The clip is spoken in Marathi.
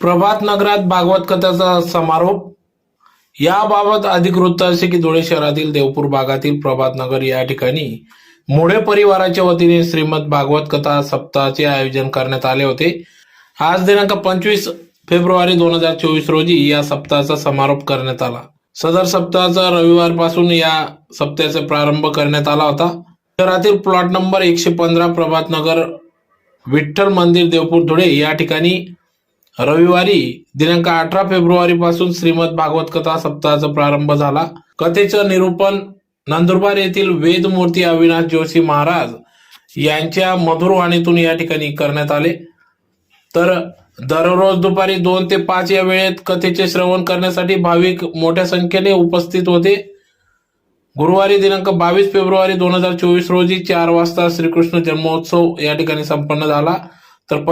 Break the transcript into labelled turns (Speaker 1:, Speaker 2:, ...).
Speaker 1: प्रभात नगरात भागवत कथाचा समारोप। याबाबत अधिक वृत्त असे की धुळे शहरातील देवपूर भागातील प्रभात नगर या ठिकाणी मोढे परिवाराच्या वतीने श्रीमद भागवत कथा सप्ताहाचे आयोजन करण्यात आले होते। आज दिनांक 25 फेब्रुवारी 2024 रोजी या सप्ताहाचा समारोप करण्यात आला। सदर सप्ताहाचा रविवारपासून या सप्ताहाचा प्रारंभ करण्यात आला होता। शहरातील प्लॉट नंबर 115 प्रभात नगर विठ्ठल मंदिर देवपूर धुळे या ठिकाणी रविवारी दिनांक 18 फेब्रुवारी पासून श्रीमद भागवत कथा सप्ताहाचा प्रारंभ झाला। कथेचं निरूपण नंदुरबार येथील वेदमूर्ती अविनाश जोशी महाराज यांच्या मधुर वाणीतून या ठिकाणी करण्यात आले। तर दररोज दुपारी 2 ते 5 या वेळेत कथेचे श्रवण करण्यासाठी भाविक मोठ्या संख्येने उपस्थित होते। गुरुवारी दिनांक 22 फेब्रुवारी 2024 रोजी 4 वाजता श्रीकृष्ण जन्मोत्सव या ठिकाणी संपन्न झाला। तर